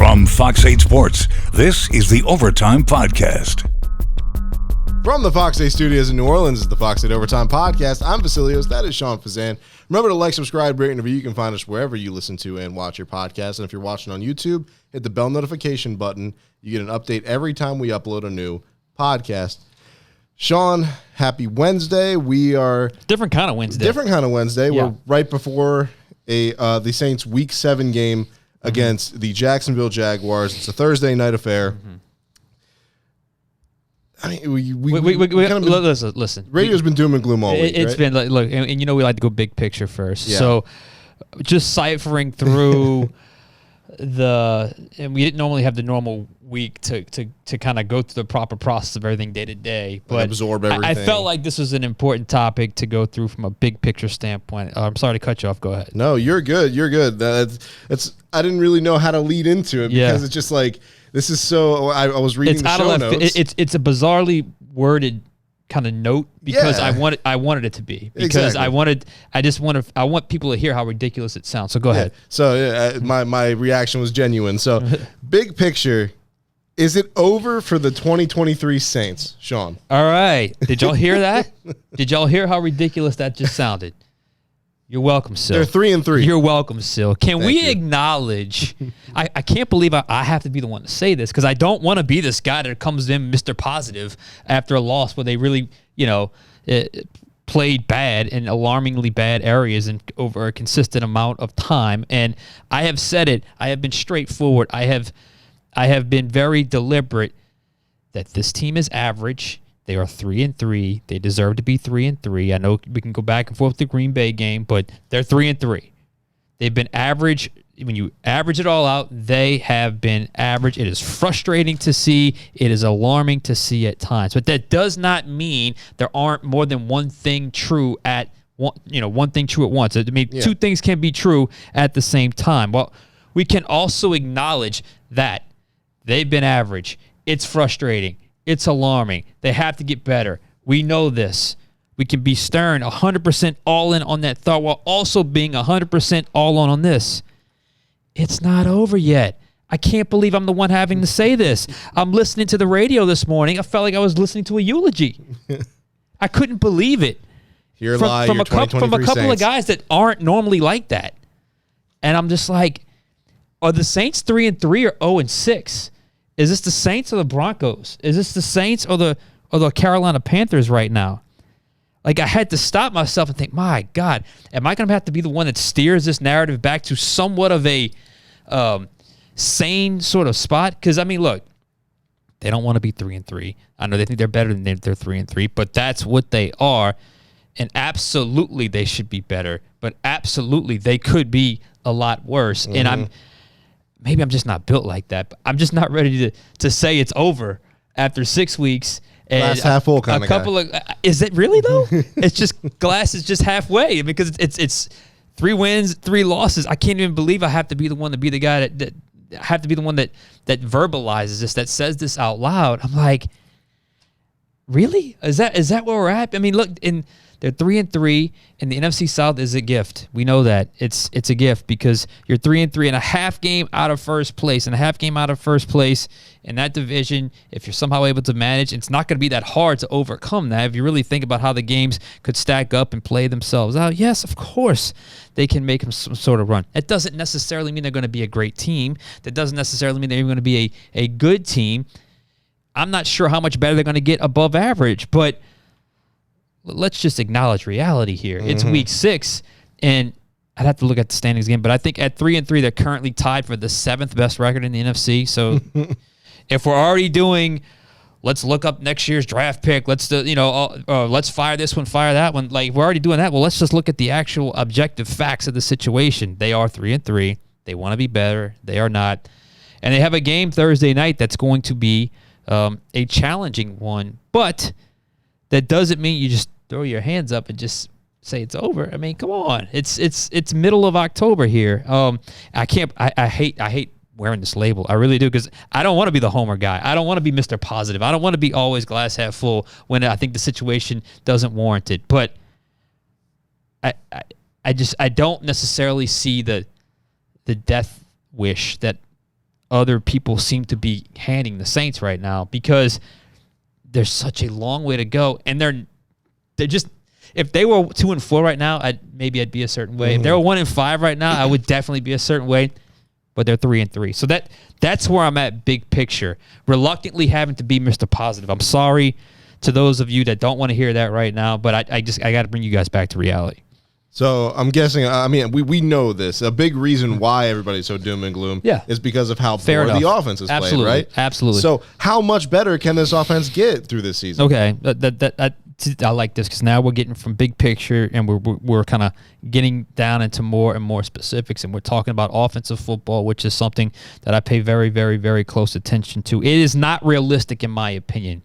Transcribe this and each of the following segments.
From Fox 8 Sports, this is the Overtime Podcast. From the Fox 8 studios in New Orleans is the Fox 8 Overtime Podcast. I'm Vasilios. That is Sean Fazende. Remember to like, subscribe, rate, and review. You can find us wherever you listen to and watch your podcast. And if you're watching on YouTube, hit the bell notification button. You get an update every time we upload a new podcast. Sean, happy Wednesday. We are... Different kind of Wednesday. Yeah. We're right before the Saints Week 7 game against the Jacksonville Jaguars. It's a Thursday night affair. I mean, we kind of listen. Radio's been doom and gloom all week. It's right? been like, look, and you know we like to go big picture first. Yeah. So, just ciphering through and we didn't normally have the normal week to kind of go through the proper process of everything day to day, but absorb everything. I felt like this was an important topic to go through from a big picture standpoint. I'm sorry to cut you off. Go ahead. No, you're good. You're good. That's I didn't really know how to lead into it because it's just like this is so. I was reading the show notes. It's a bizarrely worded kind of note because I wanted it to be because exactly. I want people to hear how ridiculous it sounds. So go ahead. So my reaction was genuine. So big picture, is it over for the 2023 Saints, Sean? All right. Did y'all hear that? Did y'all hear how ridiculous that just sounded? You're welcome, Sil. They're 3-3. You're welcome, Sil. Can Thank we you. acknowledge? I can't believe I have to be the one to say this because I don't want to be this guy that comes in Mr. Positive after a loss where they really, played bad in alarmingly bad areas and over a consistent amount of time. And I have said it. I have been straightforward. I have been very deliberate that this team is average. They are 3-3. They deserve to be 3-3. I know we can go back and forth with the Green Bay game, but they're 3-3. They've been average. When you average it all out, they have been average. It is frustrating to see. It is alarming to see at times. But that does not mean there aren't more than one thing true at one thing true at once. I mean, two things can be true at the same time. Well, we can also acknowledge that they've been average. It's frustrating. It's alarming. They have to get better. We know this. We can be stern, 100% all in on that thought while also being 100% all on this. It's not over yet. I can't believe I'm the one having to say this. I'm listening to the radio this morning. I felt like I was listening to a eulogy. I couldn't believe it. From a couple of guys that aren't normally like that. And I'm just like, are the Saints 3-3 or 0-6? Is this the Saints or the Broncos? Is this the Saints or the Carolina Panthers right now? Like, I had to stop myself and think, my God, am I going to have to be the one that steers this narrative back to somewhat of a sane sort of spot? Because, I mean, look, they don't want to be 3-3. I know they think they're better than they're 3-3, but that's what they are. And absolutely they should be better, but absolutely they could be a lot worse. Mm-hmm. And maybe I'm just not built like that, but I'm just not ready to say it's over after 6 weeks. And glass half full kind of guy. Is it really though? It's just glass is just halfway because it's 3 wins, 3 losses. I can't even believe I have to be the one to be the guy that have to be the one that verbalizes this, that says this out loud. I'm like, really? Is that where we're at? I mean, look, they're 3-3, and the NFC South is a gift. We know that. It's a gift because you're 3-3 and a half game out of first place. And a half game out of first place in that division, if you're somehow able to manage, it's not going to be that hard to overcome that. If you really think about how the games could stack up and play themselves out, yes, of course, they can make some sort of run. That doesn't necessarily mean they're going to be a great team. That doesn't necessarily mean they're even going to be a good team. I'm not sure how much better they're going to get above average, but let's just acknowledge reality here. Mm-hmm. It's week 6, and I'd have to look at the standings again, but I think at 3-3, they're currently tied for the 7th best record in the NFC. So if we're already doing, let's look up next year's draft pick, let's fire this one, fire that one. Like, we're already doing that. Well, let's just look at the actual objective facts of the situation. They are 3-3. They want to be better. They are not. And they have a game Thursday night that's going to be a challenging one, but that doesn't mean you just throw your hands up and just say it's over. I mean, come on. It's middle of October here. I hate wearing this label. I really do, because I don't want to be the homer guy. I don't want to be Mr. Positive. I don't want to be always glass half full when I think the situation doesn't warrant it. But I don't necessarily see the death wish that other people seem to be handing the Saints right now, because there's such a long way to go, and they're just, if they were 2-4 right now, I'd be a certain way. If they were 1-5 right now, I would definitely be a certain way. But they're 3-3, so that's where I'm at, big picture. Reluctantly having to be Mr. Positive. I'm sorry to those of you that don't want to hear that right now, but I got to bring you guys back to reality. So I'm guessing, I mean, we know this. A big reason why everybody's so doom and gloom is because of how poor the offense is played, right? Absolutely. So how much better can this offense get through this season? Okay, I like this, because now we're getting from big picture, and we're kind of getting down into more and more specifics, and we're talking about offensive football, which is something that I pay very, very, very close attention to. It is not realistic, in my opinion,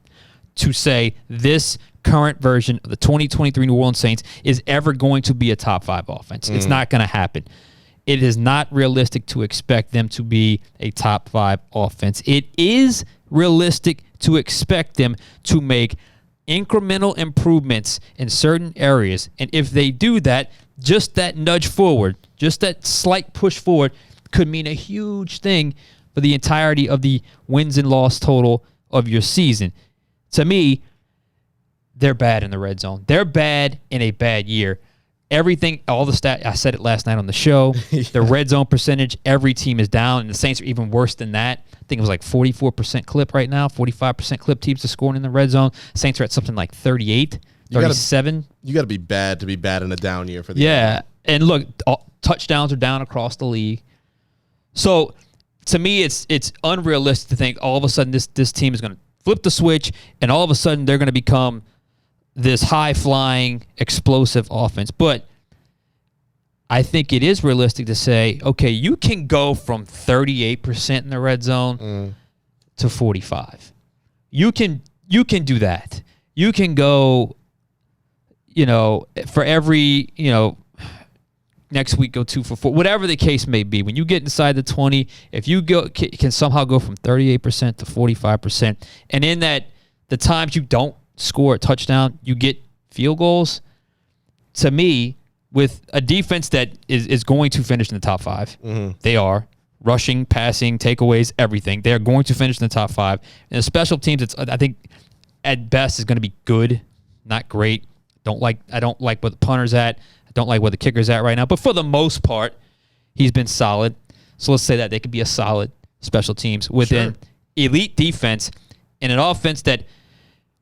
to say this current version of the 2023 New Orleans Saints is ever going to be a top 5 offense. It's not going to happen. It is not realistic to expect them to be a top 5 offense. It is realistic to expect them to make incremental improvements in certain areas. And if they do that, just that nudge forward, just that slight push forward could mean a huge thing for the entirety of the wins and loss total of your season. To me, they're bad in the red zone. They're bad in a bad year. Everything, all the stats, I said it last night on the show, the red zone percentage, every team is down, and the Saints are even worse than that. I think it was like 44% clip right now, 45% clip teams are scoring in the red zone. Saints are at something like 38, 37. You got to be bad in a down year for the Yeah, and look, touchdowns are down across the league. So, to me, it's unrealistic to think all of a sudden this team is going to flip the switch, and all of a sudden they're going to become this high-flying, explosive offense. But I think it is realistic to say, okay, you can go from 38% in the red zone to 45. You can do that. You can go, for every, next week go 2 for 4, whatever the case may be. When you get inside the 20, if you can somehow go from 38% to 45%, and in that, the times you don't score a touchdown, you get field goals. To me, with a defense that is going to finish in the top 5, they are rushing, passing, takeaways, everything. They are going to finish in the top 5. And the special teams, I think at best is going to be good, not great. I don't like where the punter's at. I don't like where the kicker's at right now. But for the most part, he's been solid. So let's say that they could be a solid special teams with an elite defense and an offense that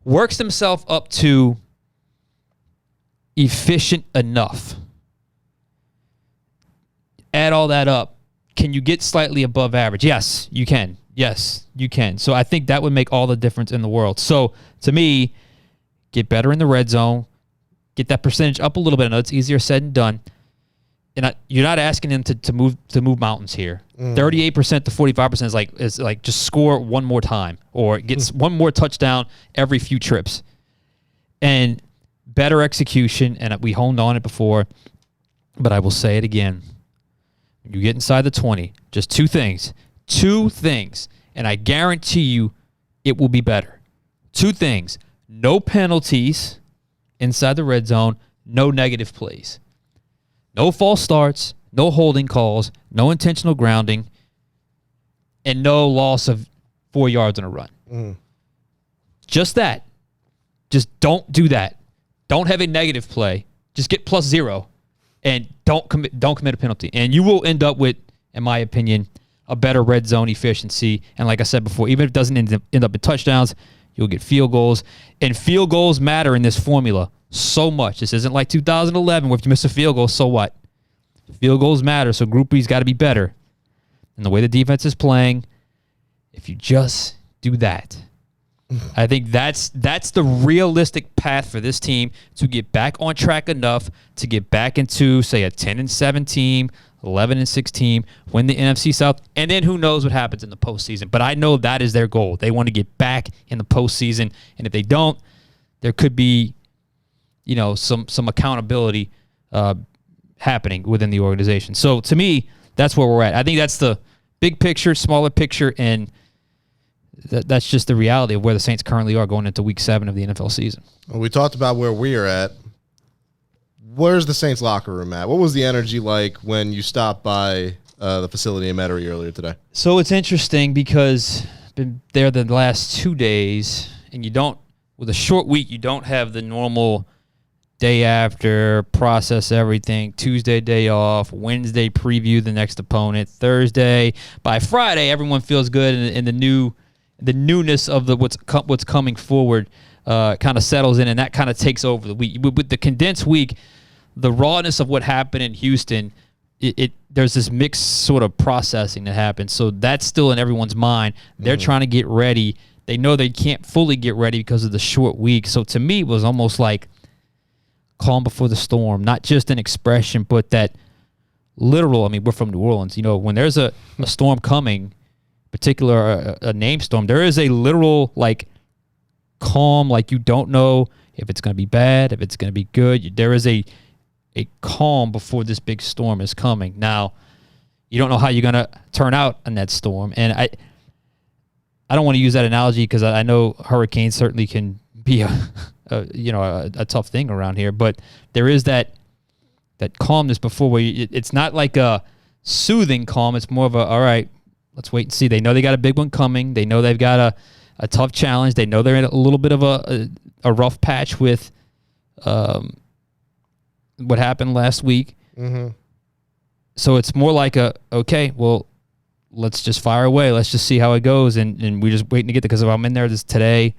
works themselves up to efficient enough. Add all that up. Can you get slightly above average? Yes, you can. Yes, you can. So I think that would make all the difference in the world. So to me, get better in the red zone. Get that percentage up a little bit. I know it's easier said than done. And you're not asking them to move mountains here. 38% to 45% is like just score one more time or get one more touchdown every few trips. And better execution, and we honed on it before, but I will say it again. When you get inside the 20, just two things, and I guarantee you it will be better. 2 things, no penalties inside the red zone, no negative plays. No false starts, no holding calls, no intentional grounding, and no loss of 4 yards on a run. Just that. Just don't do that. Don't have a negative play. Just get +0, and don't commit a penalty. And you will end up with, in my opinion, a better red zone efficiency. And like I said before, even if it doesn't end up in touchdowns, you'll get field goals. And field goals matter in this formula so much. This isn't like 2011 where if you miss a field goal, so what? Field goals matter, so Group B's got to be better. And the way the defense is playing, if you just do that, I think that's the realistic path for this team to get back on track enough to get back into, say, a 10-7 team, 11-6 team, win the NFC South, and then who knows what happens in the postseason. But I know that is their goal. They want to get back in the postseason, and if they don't, there could be, some accountability happening within the organization. So to me, that's where we're at. I think that's the big picture, smaller picture, and that's just the reality of where the Saints currently are going into Week 7 of the NFL season. Well, we talked about where we are at. Where's the Saints locker room at? What was the energy like when you stopped by the facility in Metairie earlier today. So it's interesting because I've been there the last 2 days, and with a short week, you don't have the normal day after, process everything, Tuesday day off, Wednesday preview the next opponent, Thursday. By Friday, everyone feels good, and the newness of what's coming forward kind of settles in, and that kind of takes over the week. With the condensed week, the rawness of what happened in Houston, there's this mixed sort of processing that happens. So that's still in everyone's mind. They're trying to get ready. They know they can't fully get ready because of the short week. So to me, it was almost like calm before the storm, not just an expression, but that literal. I mean, we're from New Orleans. When there's a storm coming, particular a name storm, there is a literal like calm, like you don't know if it's going to be bad, if it's going to be good. There is a calm before this big storm is coming. Now, you don't know how you're going to turn out in that storm. And I don't want to use that analogy because I know hurricanes certainly can be a tough thing around here, but there is that calmness before where it's not like a soothing calm. It's more of all right, let's wait and see. They know they got a big one coming. They know they've got a tough challenge. They know they're in a little bit of a rough patch with what happened last week. Mm-hmm. So it's more like okay, well, let's just fire away. Let's just see how it goes. And we're just waiting to get there because if I'm in there today,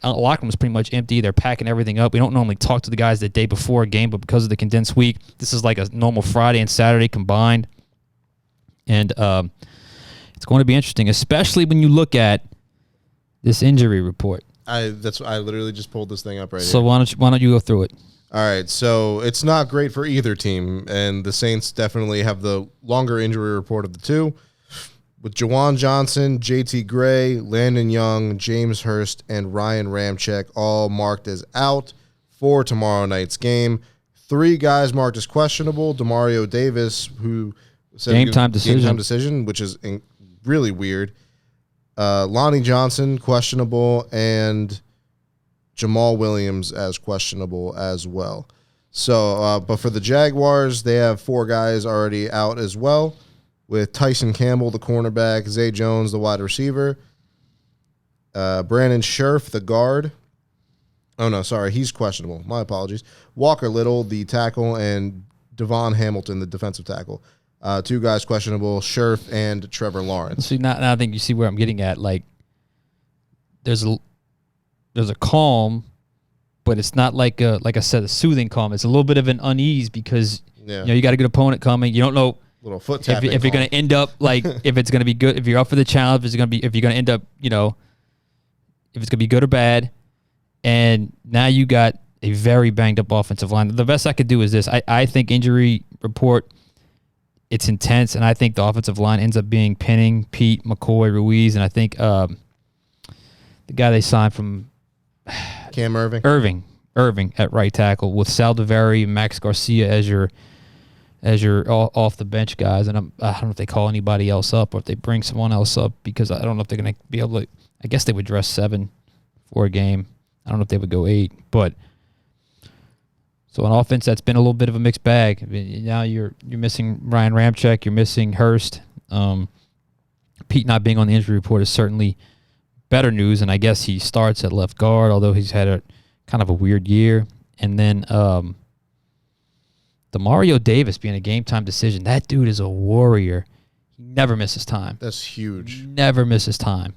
locker room is pretty much empty. They're packing everything up. We don't normally talk to the guys the day before a game, but because of the condensed week, this is like a normal Friday and Saturday combined. And it's going to be interesting, especially when you look at this injury report. I literally just pulled this thing up right here. So why don't you go through it? All right, so it's not great for either team, and the Saints definitely have the longer injury report of the two, with Juwan Johnson, J.T. Gray, Landon Young, James Hurst, and Ryan Ramczyk all marked as out for tomorrow night's game. 3 guys marked as questionable. Demario Davis, who said game time decision, which is really weird. Lonnie Johnson, questionable, and Jamal Williams as questionable as well. So, but for the Jaguars, they have 4 guys already out as well, with Tyson Campbell, the cornerback, Zay Jones, the wide receiver, Brandon Scherf, the guard. Oh, no, sorry, he's questionable. My apologies. Walker Little, the tackle, and Devon Hamilton, the defensive tackle. 2 guys questionable, Scherf and Trevor Lawrence. See, now I think you see where I'm getting at. Like, there's a calm, but it's not like I said, a soothing calm. It's a little bit of an unease because you got a good opponent coming. You don't know little foot tapping if you're going to end up like if it's going to be good, if you're up for the challenge, if you're going to end up, if it's going to be good or bad. And now you got a very banged up offensive line. The best I could do is this. I think injury report, it's intense, and I think the offensive line ends up being Penning, Pete, McCoy, Ruiz, and I think the guy they signed from Cam Irving. Irving at right tackle with Saldiveri, Max Garcia as your off the bench guys, and I don't know if they call anybody else up or if they bring someone else up because I don't know if they're going to be able to. I guess they would dress 7 for a game. I don't know if they would go 8, but so on offense that's been a little bit of a mixed bag. I mean, now you're missing Ryan Ramczyk, you're missing Hurst. Pete not being on the injury report is certainly better news, and I guess he starts at left guard, although he's had a kind of a weird year. And then Demario Davis being a game-time decision, that dude is a warrior. He never misses time. That's huge. Never misses time.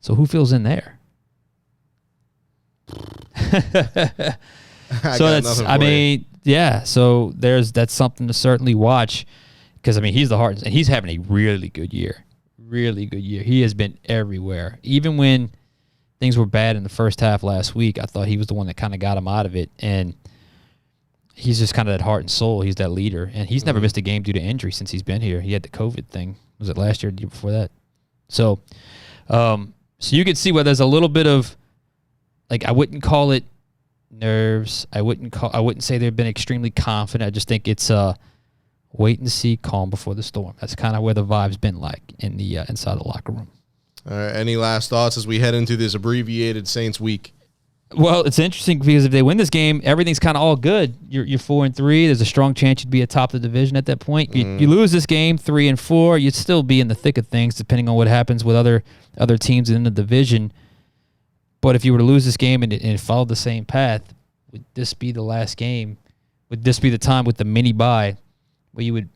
So who fills in there? So that's something to certainly watch because, I mean, he's the heart, and he's having a really good year. Really good year. He has been everywhere. Even when things were bad in the first half last week, I thought he was the one that kind of got him out of it. And he's just kind of that heart and soul. He's that leader. And he's never missed a game due to injury since he's been here. He had the COVID thing. Was it last year or the year before that? So you can see where there's a little bit of, like, I wouldn't call it nerves. I wouldn't say they've been extremely confident. I just think it's wait and see, calm before the storm. That's kind of where the vibe's been like in the inside the locker room. All right. Any last thoughts as we head into this abbreviated Saints week? Well, it's interesting because if they win this game, everything's kind of all good. You're 4-3. There's a strong chance you'd be atop the division at that point. You lose this game, 3-4, you'd still be in the thick of things, depending on what happens with other teams in the division. But if you were to lose this game and follow the same path, would this be the last game? Would this be the time with the mini bye where you would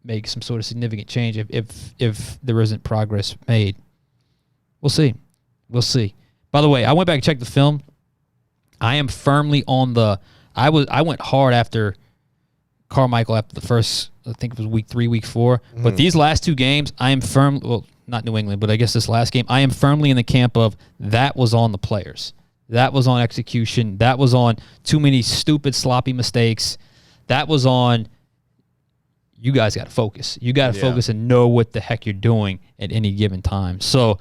make some sort of significant change if there isn't progress made? We'll see. We'll see. By the way, I went back and checked the film. I am firmly on the. I went hard after Carmichael after the first. I think it was week 3, week 4. But these last 2 games, I am firm. Well, not New England, but I guess this last game, I am firmly in the camp of that was on the players. That was on execution. That was on too many stupid, sloppy mistakes. That was on. You guys got to focus. You got to focus and know what the heck you're doing at any given time. So,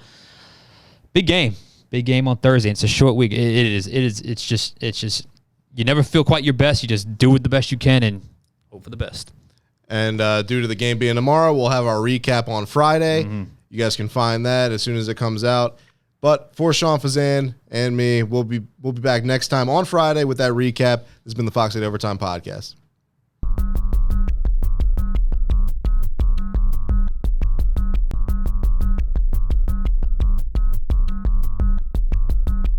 big game. Big game on Thursday. It's a short week. It is. It's just. You never feel quite your best. You just do it the best you can and hope for the best. And due to the game being tomorrow, we'll have our recap on Friday. You guys can find that as soon as it comes out. But for Sean Fazende and me, we'll be back next time on Friday with that recap. This has been the Fox 8 Overtime Podcast.